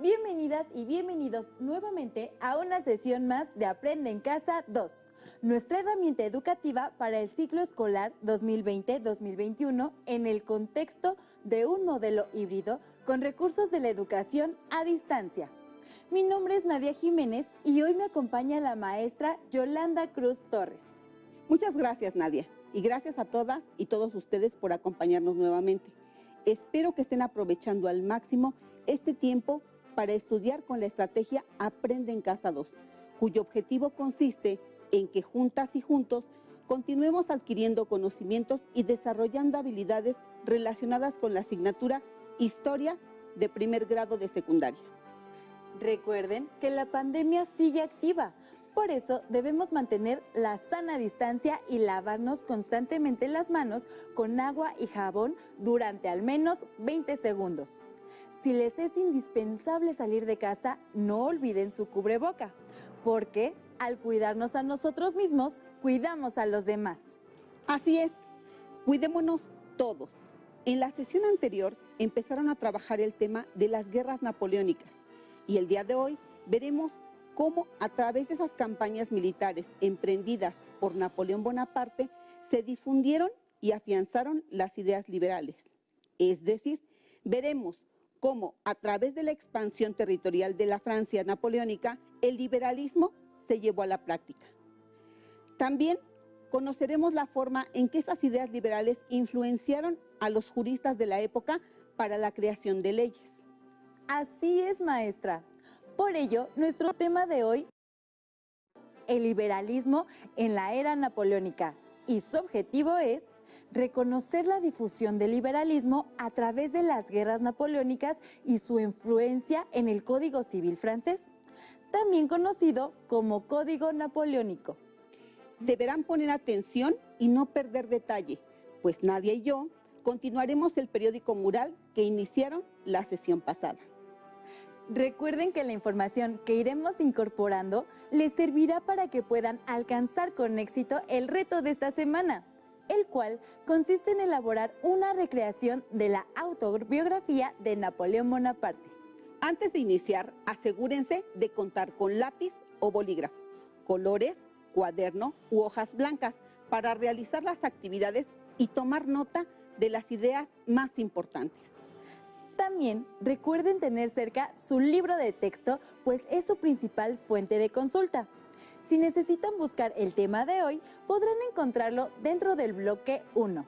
Bienvenidas y bienvenidos nuevamente a una sesión más de Aprende en Casa 2, nuestra herramienta educativa para el ciclo escolar 2020-2021 en el contexto de un modelo híbrido con recursos de la educación a distancia. Mi nombre es Nadia Jiménez y hoy me acompaña la maestra Yolanda Cruz Torres. Muchas gracias, Nadia, y gracias a todas y todos ustedes por acompañarnos nuevamente. Espero que estén aprovechando al máximo este tiempo para estudiar con la estrategia Aprende en Casa 2, cuyo objetivo consiste en que juntas y juntos continuemos adquiriendo conocimientos y desarrollando habilidades relacionadas con la asignatura Historia de primer grado de secundaria. Recuerden que la pandemia sigue activa, por eso debemos mantener la sana distancia y lavarnos constantemente las manos con agua y jabón durante al menos 20 segundos. Si les es indispensable salir de casa, no olviden su cubreboca, porque al cuidarnos a nosotros mismos, cuidamos a los demás. Así es, cuidémonos todos. En la sesión anterior empezaron a trabajar el tema de las guerras napoleónicas y el día de hoy veremos cómo a través de esas campañas militares emprendidas por Napoleón Bonaparte se difundieron y afianzaron las ideas liberales. Es decir, veremos cómo a través de la expansión territorial de la Francia napoleónica, el liberalismo se llevó a la práctica. También conoceremos la forma en que esas ideas liberales influenciaron a los juristas de la época para la creación de leyes. Así es, maestra. Por ello, nuestro tema de hoy es el liberalismo en la era napoleónica y su objetivo es reconocer la difusión del liberalismo a través de las guerras napoleónicas y su influencia en el Código Civil francés, también conocido como Código Napoleónico. Deberán poner atención y no perder detalle, pues Nadia y yo continuaremos el periódico mural que iniciaron la sesión pasada. Recuerden que la información que iremos incorporando les servirá para que puedan alcanzar con éxito el reto de esta semana, el cual consiste en elaborar una recreación de la autobiografía de Napoleón Bonaparte. Antes de iniciar, asegúrense de contar con lápiz o bolígrafo, colores, cuaderno u hojas blancas para realizar las actividades y tomar nota de las ideas más importantes. También recuerden tener cerca su libro de texto, pues es su principal fuente de consulta. Si necesitan buscar el tema de hoy, podrán encontrarlo dentro del bloque 1.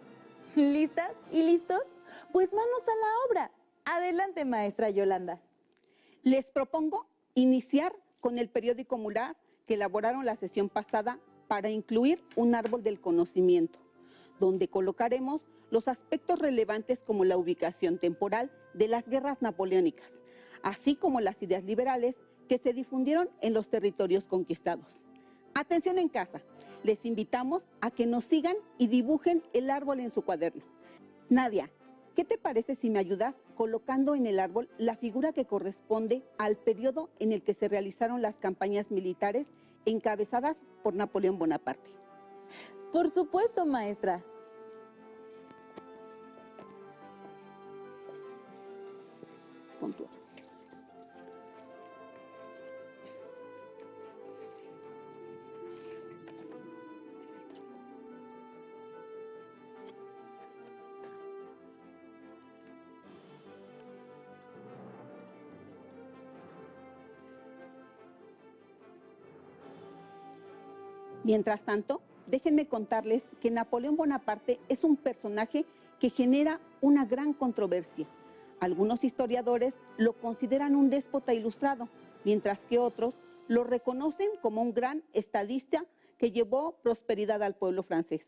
¿Listas y listos? Pues manos a la obra. Adelante, maestra Yolanda. Les propongo iniciar con el periódico mural que elaboraron la sesión pasada para incluir un árbol del conocimiento, donde colocaremos los aspectos relevantes como la ubicación temporal de las guerras napoleónicas, así como las ideas liberales que se difundieron en los territorios conquistados. Atención en casa, les invitamos a que nos sigan y dibujen el árbol en su cuaderno. Nadia, ¿qué te parece si me ayudas colocando en el árbol la figura que corresponde al periodo en el que se realizaron las campañas militares encabezadas por Napoleón Bonaparte? Por supuesto, maestra. Mientras tanto, déjenme contarles que Napoleón Bonaparte es un personaje que genera una gran controversia. Algunos historiadores lo consideran un déspota ilustrado, mientras que otros lo reconocen como un gran estadista que llevó prosperidad al pueblo francés.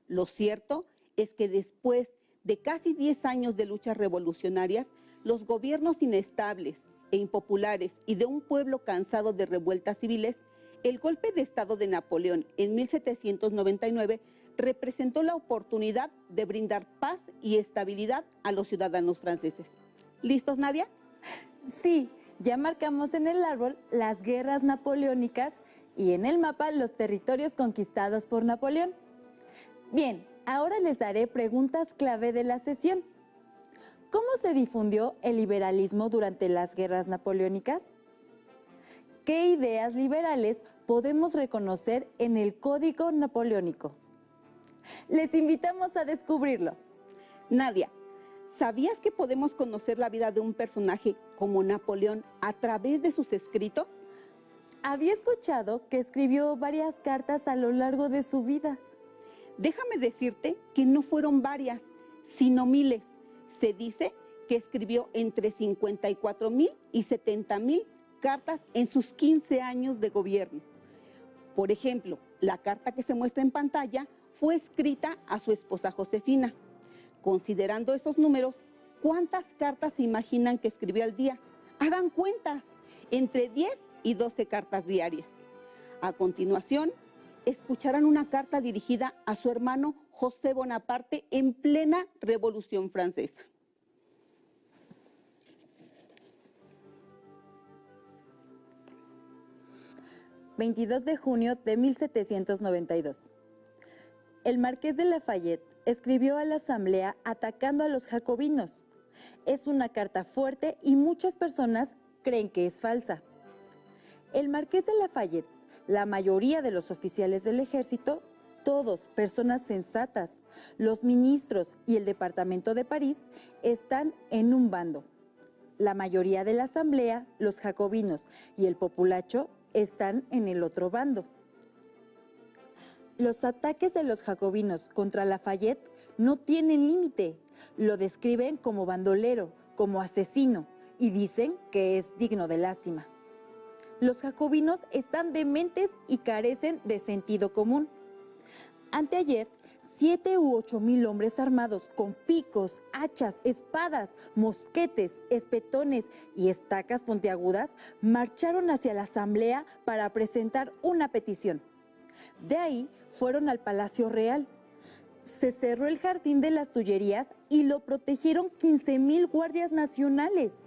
Lo cierto es que después de casi 10 años de luchas revolucionarias, los gobiernos inestables e impopulares y de un pueblo cansado de revueltas civiles, el golpe de Estado de Napoleón en 1799 representó la oportunidad de brindar paz y estabilidad a los ciudadanos franceses. ¿Listos, Nadia? Sí, ya marcamos en el árbol las guerras napoleónicas y en el mapa los territorios conquistados por Napoleón. Bien, ahora les daré preguntas clave de la sesión. ¿Cómo se difundió el liberalismo durante las guerras napoleónicas? ¿Qué ideas liberales podemos reconocer en el Código Napoleónico? Les invitamos a descubrirlo. Nadia, ¿sabías que podemos conocer la vida de un personaje como Napoleón a través de sus escritos? Había escuchado que escribió varias cartas a lo largo de su vida. Déjame decirte que no fueron varias, sino miles. Se dice que escribió entre 54,000 y 70,000 cartas en sus 15 años de gobierno. Por ejemplo, la carta que se muestra en pantalla fue escrita a su esposa Josefina. Considerando esos números, ¿cuántas cartas se imaginan que escribió al día? Hagan cuentas, entre 10 y 12 cartas diarias. A continuación, escucharán una carta dirigida a su hermano José Bonaparte en plena Revolución Francesa. ...22 de junio de 1792. El marqués de Lafayette escribió a la asamblea atacando a los jacobinos. Es una carta fuerte y muchas personas creen que es falsa. El marqués de Lafayette, la mayoría de los oficiales del ejército, todos personas sensatas, los ministros y el departamento de París, están en un bando. La mayoría de la asamblea, los jacobinos y el populacho, están en el otro bando. Los ataques de los jacobinos contra Lafayette no tienen límite. Lo describen como bandolero, como asesino, y dicen que es digno de lástima. Los jacobinos están dementes y carecen de sentido común. Anteayer, 7 u 8,000 hombres armados con picos, hachas, espadas, mosquetes, espetones y estacas puntiagudas marcharon hacia la asamblea para presentar una petición. De ahí fueron al Palacio Real. Se cerró el jardín de las Tullerías y lo protegieron 15,000 guardias nacionales.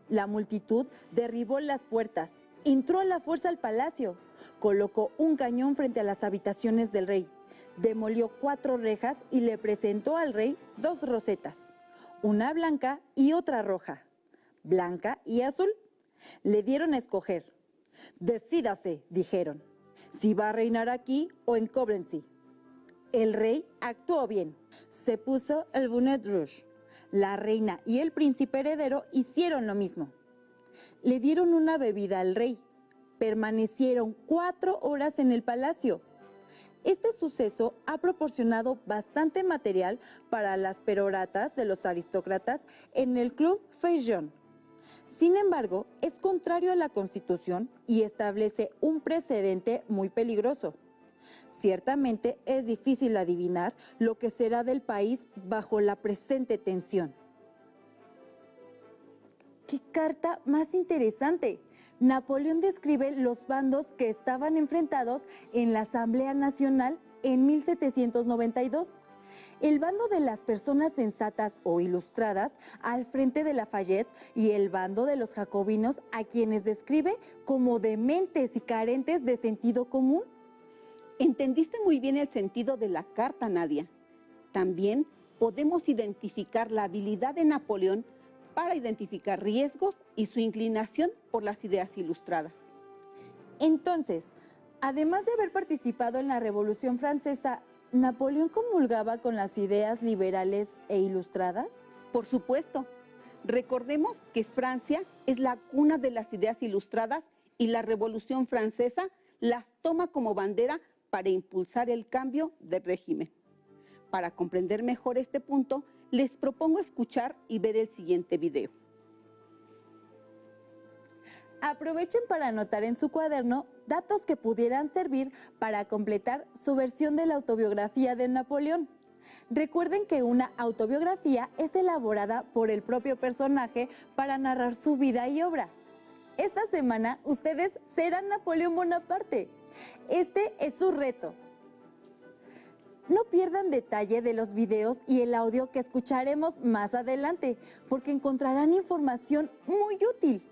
La multitud derribó las puertas, entró a la fuerza al palacio, colocó un cañón frente a las habitaciones del rey, demolió 4 rejas y le presentó al rey 2 rosetas, una blanca y otra roja, blanca y azul. Le dieron a escoger. Decídase, dijeron, si va a reinar aquí o en Coblentz. El rey actuó bien. Se puso el bonnet rouge. La reina y el príncipe heredero hicieron lo mismo. Le dieron una bebida al rey. Permanecieron 4 horas en el palacio. Este suceso ha proporcionado bastante material para las peroratas de los aristócratas en el Club Feuillon. Sin embargo, es contrario a la Constitución y establece un precedente muy peligroso. Ciertamente es difícil adivinar lo que será del país bajo la presente tensión. ¡Qué carta más interesante! Napoleón describe los bandos que estaban enfrentados en la Asamblea Nacional en 1792. El bando de las personas sensatas o ilustradas al frente de Lafayette y el bando de los jacobinos a quienes describe como dementes y carentes de sentido común. Entendiste muy bien el sentido de la carta, Nadia. También podemos identificar la habilidad de Napoleón para identificar riesgos y su inclinación por las ideas ilustradas. Entonces, además de haber participado en la Revolución Francesa, ¿Napoleón comulgaba con las ideas liberales e ilustradas? Por supuesto. Recordemos que Francia es la cuna de las ideas ilustradas y la Revolución Francesa las toma como bandera para impulsar el cambio de régimen. Para comprender mejor este punto, les propongo escuchar y ver el siguiente video. Aprovechen para anotar en su cuaderno datos que pudieran servir para completar su versión de la autobiografía de Napoleón. Recuerden que una autobiografía es elaborada por el propio personaje para narrar su vida y obra. Esta semana ustedes serán Napoleón Bonaparte. Este es su reto. No pierdan detalle de los videos y el audio que escucharemos más adelante, porque encontrarán información muy útil.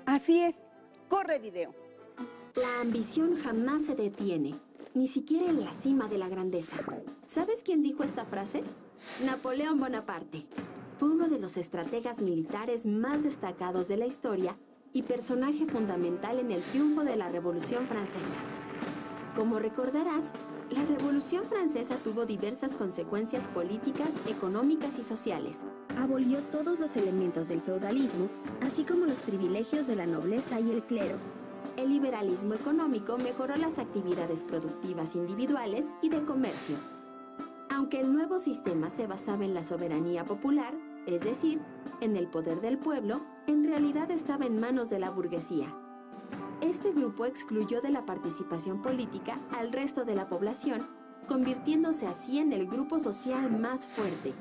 Así es, corre video. La ambición jamás se detiene, ni siquiera en la cima de la grandeza. ¿Sabes quién dijo esta frase? Napoleón Bonaparte. fue uno de los estrategas militares más destacados de la historia y personaje fundamental en el triunfo de la Revolución Francesa. Como recordarás, la Revolución Francesa tuvo diversas consecuencias políticas, económicas y sociales. Abolió todos los elementos del feudalismo, así como los privilegios de la nobleza y el clero. El liberalismo económico mejoró las actividades productivas individuales y de comercio. Aunque el nuevo sistema se basaba en la soberanía popular, es decir, en el poder del pueblo, en realidad estaba en manos de la burguesía. Este grupo excluyó de la participación política al resto de la población, convirtiéndose así en el grupo social más fuerte.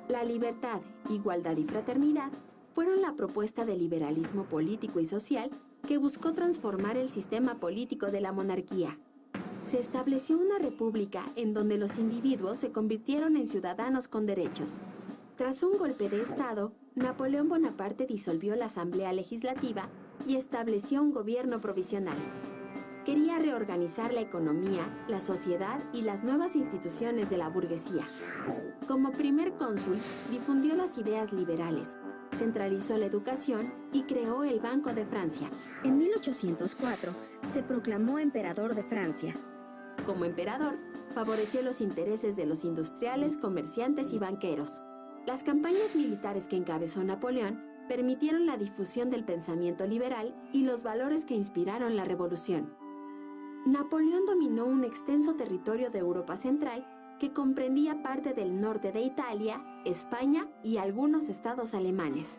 La libertad, igualdad y fraternidad fueron la propuesta del liberalismo político y social que buscó transformar el sistema político de la monarquía. Se estableció una república en donde los individuos se convirtieron en ciudadanos con derechos. Tras un golpe de Estado, Napoleón Bonaparte disolvió la Asamblea Legislativa y estableció un gobierno provisional. Quería reorganizar la economía, la sociedad y las nuevas instituciones de la burguesía. Como primer cónsul, difundió las ideas liberales, centralizó la educación y creó el Banco de Francia. En 1804, se proclamó emperador de Francia. Como emperador, favoreció los intereses de los industriales, comerciantes y banqueros. Las campañas militares que encabezó Napoleón permitieron la difusión del pensamiento liberal y los valores que inspiraron la revolución. Napoleón dominó un extenso territorio de Europa Central que comprendía parte del norte de Italia, España y algunos estados alemanes.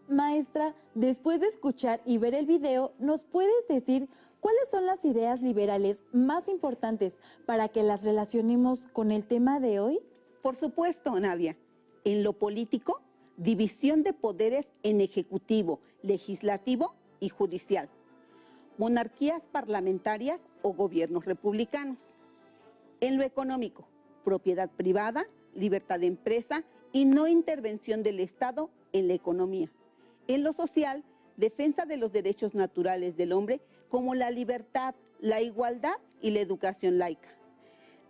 Maestra, después de escuchar y ver el video, ¿nos puedes decir cuáles son las ideas liberales más importantes para que las relacionemos con el tema de hoy? Por supuesto, Nadia. En lo político, división de poderes en ejecutivo, legislativo y judicial. Monarquías parlamentarias o gobiernos republicanos. En lo económico, propiedad privada, libertad de empresa y no intervención del Estado en la economía. En lo social, defensa de los derechos naturales del hombre como la libertad, la igualdad y la educación laica.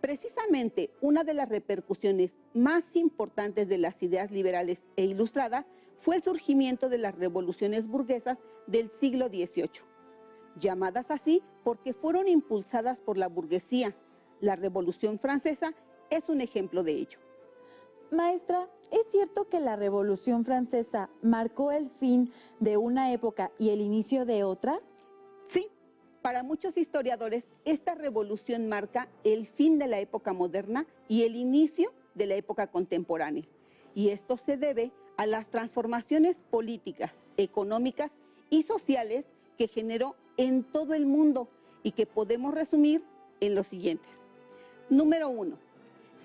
Precisamente una de las repercusiones más importantes de las ideas liberales e ilustradas fue el surgimiento de las revoluciones burguesas del siglo XVIII, llamadas así porque fueron impulsadas por la burguesía. La Revolución Francesa es un ejemplo de ello. Maestra, ¿es cierto que la Revolución Francesa marcó el fin de una época y el inicio de otra? Sí, para muchos historiadores, esta revolución marca el fin de la época moderna y el inicio de la época contemporánea. Y esto se debe a las transformaciones políticas, económicas y sociales que generó en todo el mundo y que podemos resumir en los siguientes. Número 1.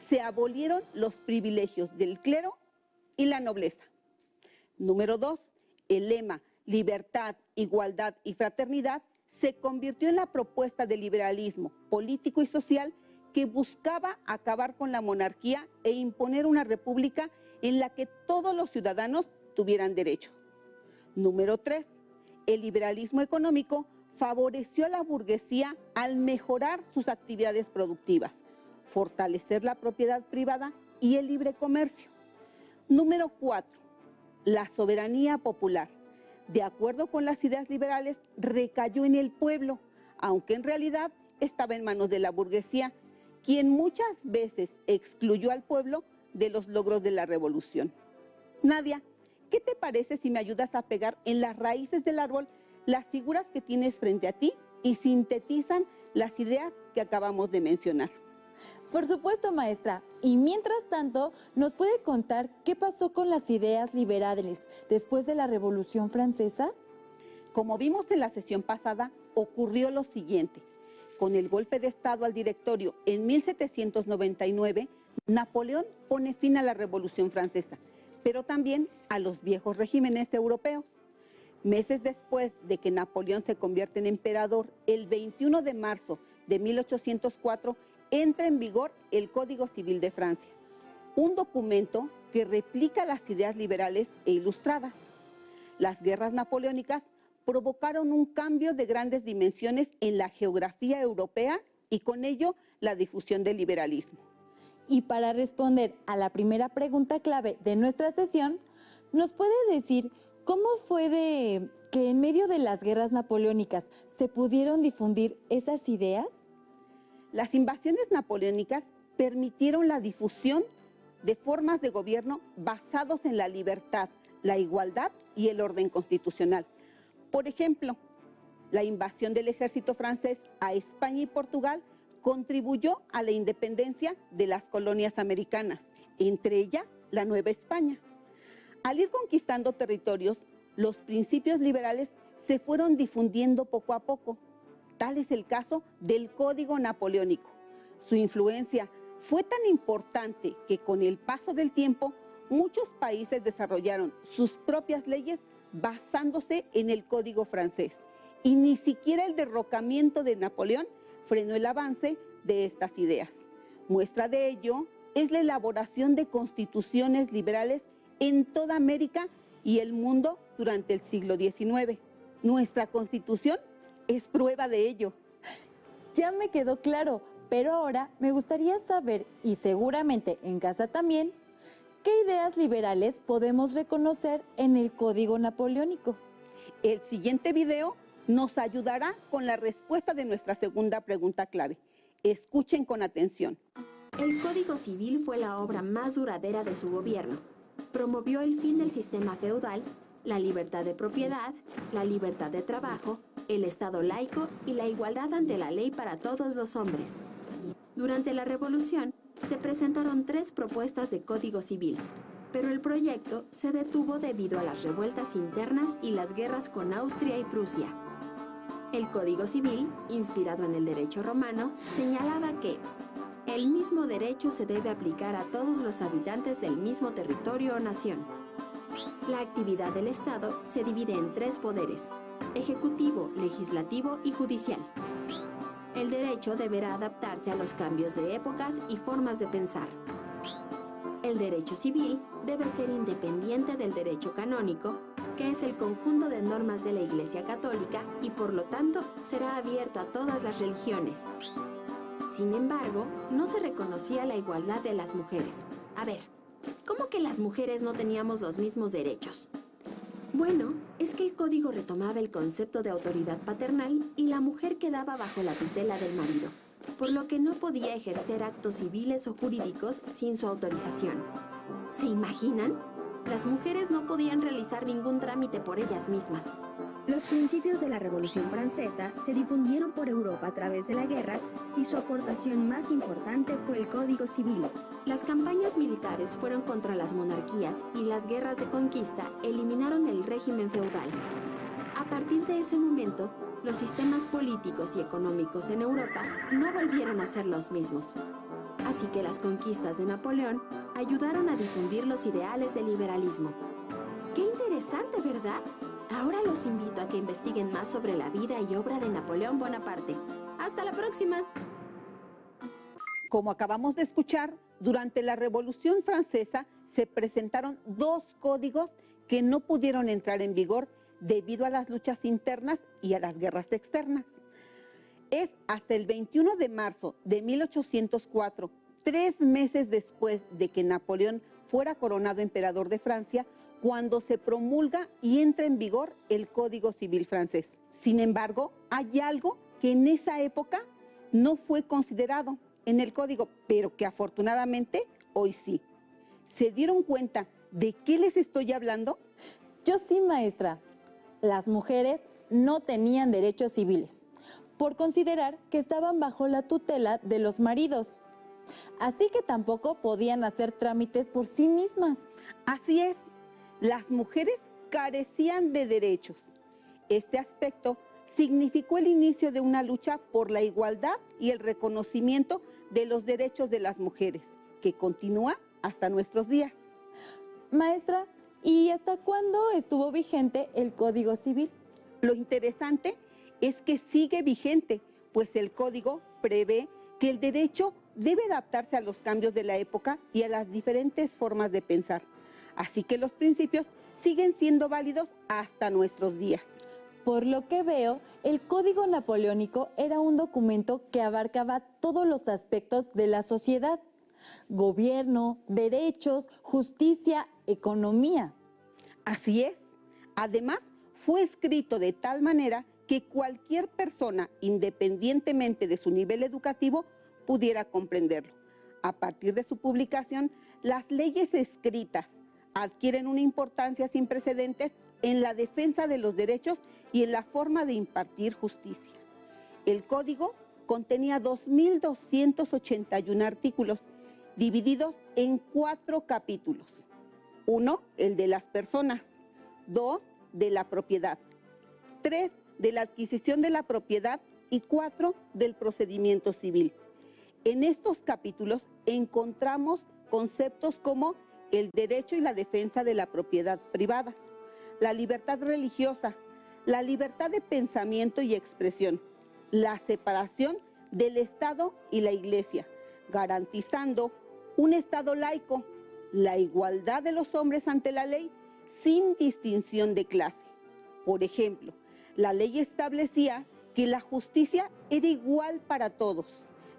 Se abolieron los privilegios del clero y la nobleza. Número 2. El lema libertad, igualdad y fraternidad se convirtió en la propuesta de liberalismo político y social que buscaba acabar con la monarquía e imponer una república en la que todos los ciudadanos tuvieran derecho. Número 3. El liberalismo económico favoreció a la burguesía al mejorar sus actividades productivas, fortalecer la propiedad privada y el libre comercio. Número 4. La soberanía popular, de acuerdo con las ideas liberales, recayó en el pueblo, aunque en realidad estaba en manos de la burguesía, quien muchas veces excluyó al pueblo de los logros de la revolución. Nadia, ¿qué te parece si me ayudas a pegar en las raíces del árbol las figuras que tienes frente a ti y sintetizan las ideas que acabamos de mencionar? Por supuesto, maestra. Y mientras tanto, ¿nos puede contar qué pasó con las ideas liberales después de la Revolución Francesa? Como vimos en la sesión pasada, ocurrió lo siguiente. Con el golpe de Estado al directorio en 1799, Napoleón pone fin a la Revolución Francesa, pero también a los viejos regímenes europeos. Meses después de que Napoleón se convierte en emperador, el 21 de marzo de 1804, entra en vigor el Código Civil de Francia, un documento que replica las ideas liberales e ilustradas. Las guerras napoleónicas provocaron un cambio de grandes dimensiones en la geografía europea y con ello la difusión del liberalismo. Y para responder a la primera pregunta clave de nuestra sesión, ¿nos puede decir cómo fue de que en medio de las guerras napoleónicas se pudieron difundir esas ideas? Las invasiones napoleónicas permitieron la difusión de formas de gobierno basados en la libertad, la igualdad y el orden constitucional. Por ejemplo, la invasión del ejército francés a España y Portugal contribuyó a la independencia de las colonias americanas, entre ellas la Nueva España. Al ir conquistando territorios, los principios liberales se fueron difundiendo poco a poco. Tal es el caso del Código Napoleónico. Su influencia fue tan importante que con el paso del tiempo, muchos países desarrollaron sus propias leyes basándose en el Código francés. Y ni siquiera el derrocamiento de Napoleón frenó el avance de estas ideas. Muestra de ello es la elaboración de constituciones liberales en toda América y el mundo durante el siglo XIX. Nuestra Constitución es prueba de ello. Ya me quedó claro, pero ahora me gustaría saber, y seguramente en casa también, ¿qué ideas liberales podemos reconocer en el Código Napoleónico? El siguiente video nos ayudará con la respuesta de nuestra segunda pregunta clave. Escuchen con atención. El Código Civil fue la obra más duradera de su gobierno. Promovió el fin del sistema feudal, la libertad de propiedad, la libertad de trabajo, el Estado laico y la igualdad ante la ley para todos los hombres. Durante la Revolución, se presentaron 3 propuestas de Código Civil, pero el proyecto se detuvo debido a las revueltas internas y las guerras con Austria y Prusia. El Código Civil, inspirado en el derecho romano, señalaba que el mismo derecho se debe aplicar a todos los habitantes del mismo territorio o nación. La actividad del Estado se divide en 3 poderes: ejecutivo, legislativo y judicial. El derecho deberá adaptarse a los cambios de épocas y formas de pensar. El derecho civil debe ser independiente del derecho canónico, que es el conjunto de normas de la Iglesia Católica y por lo tanto será abierto a todas las religiones. Sin embargo, no se reconocía la igualdad de las mujeres. A ver, ¿cómo que las mujeres no teníamos los mismos derechos? Bueno, es que el código retomaba el concepto de autoridad paternal y la mujer quedaba bajo la tutela del marido, por lo que no podía ejercer actos civiles o jurídicos sin su autorización. ¿Se imaginan? Las mujeres no podían realizar ningún trámite por ellas mismas. Los principios de la Revolución Francesa se difundieron por Europa a través de la guerra y su aportación más importante fue el Código Civil. Las campañas militares fueron contra las monarquías y las guerras de conquista eliminaron el régimen feudal. A partir de ese momento, los sistemas políticos y económicos en Europa no volvieron a ser los mismos. Así que las conquistas de Napoleón ayudaron a difundir los ideales del liberalismo. ¡Qué interesante!, ¿verdad? Ahora los invito a que investiguen más sobre la vida y obra de Napoleón Bonaparte. ¡Hasta la próxima! Como acabamos de escuchar, durante la Revolución Francesa se presentaron 2 códigos que no pudieron entrar en vigor debido a las luchas internas y a las guerras externas. Es hasta el 21 de marzo de 1804, 3 meses después de que Napoleón fuera coronado emperador de Francia, cuando se promulga y entra en vigor el Código Civil francés. Sin embargo, hay algo que en esa época no fue considerado en el código, pero que afortunadamente hoy sí. ¿Se dieron cuenta de qué les estoy hablando? Yo sí, maestra. Las mujeres no tenían derechos civiles, por considerar que estaban bajo la tutela de los maridos. Así que tampoco podían hacer trámites por sí mismas. Así es. Las mujeres carecían de derechos. Este aspecto significó el inicio de una lucha por la igualdad y el reconocimiento de los derechos de las mujeres, que continúa hasta nuestros días. Maestra, ¿y hasta cuándo estuvo vigente el Código Civil? Lo interesante es que sigue vigente, pues el código prevé que el derecho debe adaptarse a los cambios de la época y a las diferentes formas de pensar. Así que los principios siguen siendo válidos hasta nuestros días. Por lo que veo, el Código Napoleónico era un documento que abarcaba todos los aspectos de la sociedad. gobierno, derechos, justicia, economía. Así es. Además, fue escrito de tal manera que cualquier persona, independientemente de su nivel educativo, pudiera comprenderlo. A partir de su publicación, las leyes escritas adquieren una importancia sin precedentes en la defensa de los derechos y en la forma de impartir justicia. El código contenía 2.281 artículos, divididos en 4 capítulos. 1, el de las personas. 2, de la propiedad. 3, de la adquisición de la propiedad y 4, del procedimiento civil. En estos capítulos encontramos conceptos como el derecho y la defensa de la propiedad privada, la libertad religiosa, la libertad de pensamiento y expresión, la separación del Estado y la Iglesia, garantizando un Estado laico, la igualdad de los hombres ante la ley sin distinción de clase. Por ejemplo, la ley establecía que la justicia era igual para todos,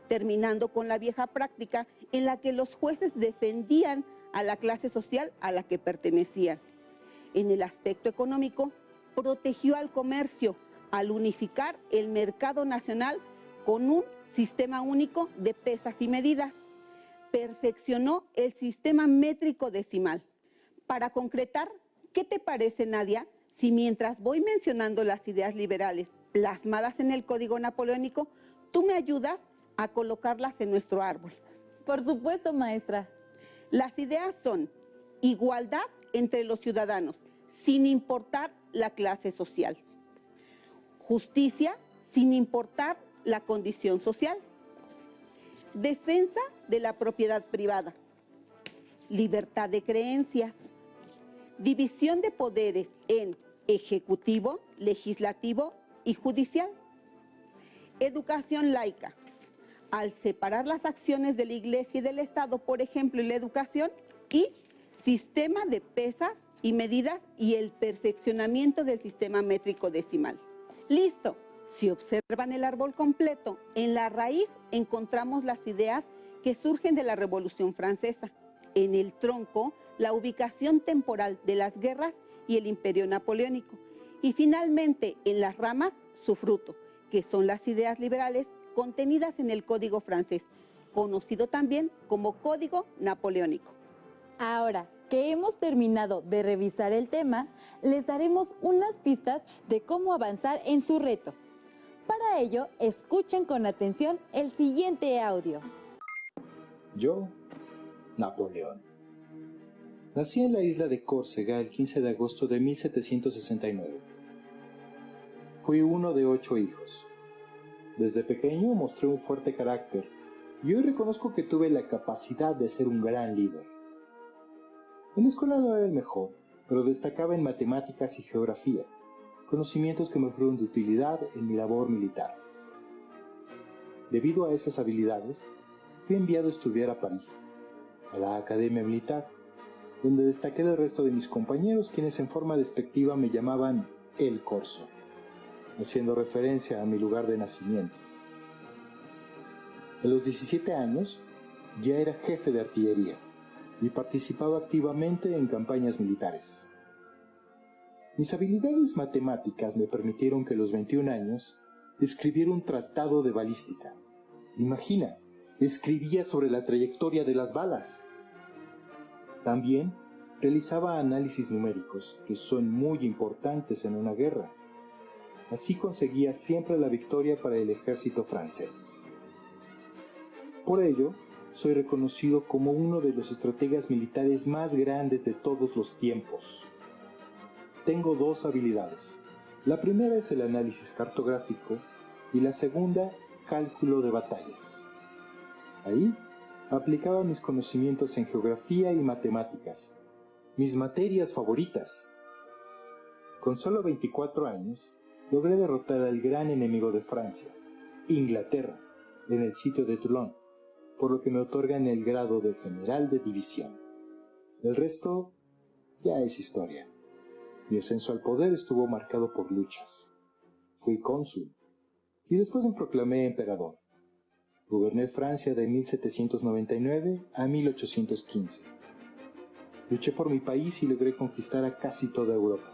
terminando con la vieja práctica en la que los jueces defendían a la clase social a la que pertenecían. En el aspecto económico, protegió al comercio al unificar el mercado nacional con un sistema único de pesas y medidas. Perfeccionó el sistema métrico decimal. Para concretar, ¿qué te parece, Nadia, si mientras voy mencionando las ideas liberales plasmadas en el Código Napoleónico, tú me ayudas a colocarlas en nuestro árbol? Por supuesto, maestra. Las ideas son igualdad entre los ciudadanos, sin importar la clase social. Justicia, sin importar la condición social. Defensa de la propiedad privada. Libertad de creencias. División de poderes en ejecutivo, legislativo y judicial. Educación laica. Al separar las acciones de la Iglesia y del Estado, por ejemplo, en la educación, y sistema de pesas y medidas y el perfeccionamiento del sistema métrico decimal. Listo. Si observan el árbol completo, en la raíz encontramos las ideas que surgen de la Revolución Francesa. En el tronco, la ubicación temporal de las guerras y el imperio napoleónico. Y finalmente, en las ramas, su fruto, que son las ideas liberales contenidas en el Código francés, conocido también como Código Napoleónico. Ahora que hemos terminado de revisar el tema, les daremos unas pistas de cómo avanzar en su reto. Para ello, escuchen con atención el siguiente audio. Yo, Napoleón. Nací en la isla de Córcega el 15 de agosto de 1769. Fui uno de 8 hijos. Desde pequeño mostré un fuerte carácter y hoy reconozco que tuve la capacidad de ser un gran líder. En la escuela no era el mejor, pero destacaba en matemáticas y geografía, conocimientos que me fueron de utilidad en mi labor militar. Debido a esas habilidades, fui enviado a estudiar a París, a la Academia Militar, donde destaqué del resto de mis compañeros, quienes en forma despectiva me llamaban el Corso, haciendo referencia a mi lugar de nacimiento. A los 17 años, ya era jefe de artillería y participaba activamente en campañas militares. Mis habilidades matemáticas me permitieron que a los 21 años escribiera un tratado de balística. Imagina, escribía sobre la trayectoria de las balas. También realizaba análisis numéricos, que son muy importantes en una guerra. Así conseguía siempre la victoria para el ejército francés. Por ello, soy reconocido como uno de los estrategas militares más grandes de todos los tiempos. Tengo 2 habilidades. La primera es el análisis cartográfico y la segunda, cálculo de batallas. Ahí aplicaba mis conocimientos en geografía y matemáticas, mis materias favoritas. Con solo 24 años, logré derrotar al gran enemigo de Francia, Inglaterra, en el sitio de Toulon, por lo que me otorgan el grado de general de división. El resto ya es historia. Mi ascenso al poder estuvo marcado por luchas. Fui cónsul y después me proclamé emperador. Goberné Francia de 1799 a 1815. Luché por mi país y logré conquistar a casi toda Europa.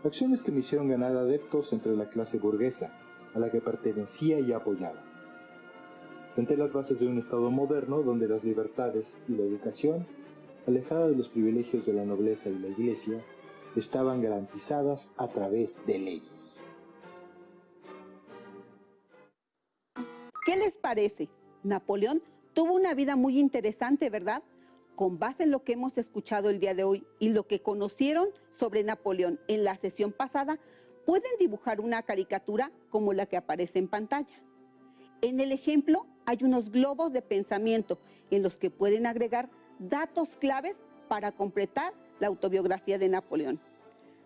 Acciones que me hicieron ganar adeptos entre la clase burguesa, a la que pertenecía y apoyaba. Senté las bases de un Estado moderno donde las libertades y la educación, alejada de los privilegios de la nobleza y la Iglesia, estaban garantizadas a través de leyes. ¿Qué les parece? Napoleón tuvo una vida muy interesante, ¿verdad? Con base en lo que hemos escuchado el día de hoy y lo que conocieron sobre Napoleón en la sesión pasada, pueden dibujar una caricatura como la que aparece en pantalla. En el ejemplo hay unos globos de pensamiento en los que pueden agregar datos claves para completar la autobiografía de Napoleón.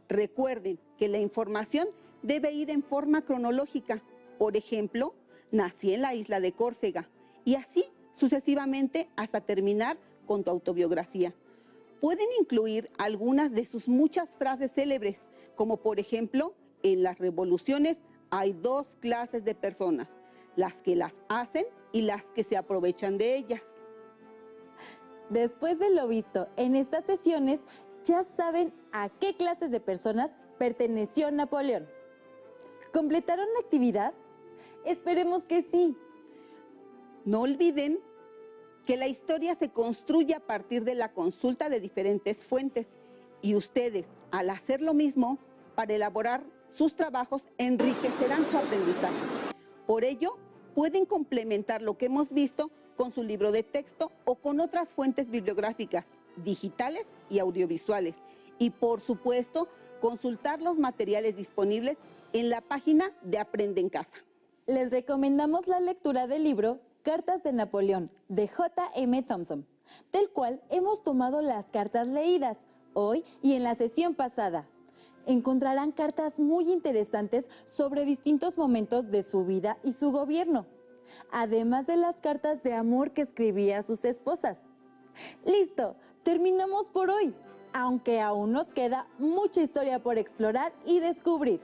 Recuerden que la información debe ir en forma cronológica. Por ejemplo, nací en la isla de Córcega y así sucesivamente hasta terminar con tu autobiografía. Pueden incluir algunas de sus muchas frases célebres, como por ejemplo, en las revoluciones hay dos clases de personas, las que las hacen y las que se aprovechan de ellas. Después de lo visto en estas sesiones, ya saben a qué clases de personas perteneció Napoleón. ¿Completaron la actividad? Esperemos que sí. No olviden que la historia se construye a partir de la consulta de diferentes fuentes y ustedes, al hacer lo mismo, para elaborar sus trabajos, enriquecerán su aprendizaje. Por ello, pueden complementar lo que hemos visto con su libro de texto o con otras fuentes bibliográficas, digitales y audiovisuales. Y por supuesto, consultar los materiales disponibles en la página de Aprende en Casa. Les recomendamos la lectura del libro Cartas de Napoleón, de J.M. Thompson, del cual hemos tomado las cartas leídas hoy y en la sesión pasada. Encontrarán cartas muy interesantes sobre distintos momentos de su vida y su gobierno, además de las cartas de amor que escribía a sus esposas. ¡Listo! Terminamos por hoy, aunque aún nos queda mucha historia por explorar y descubrir.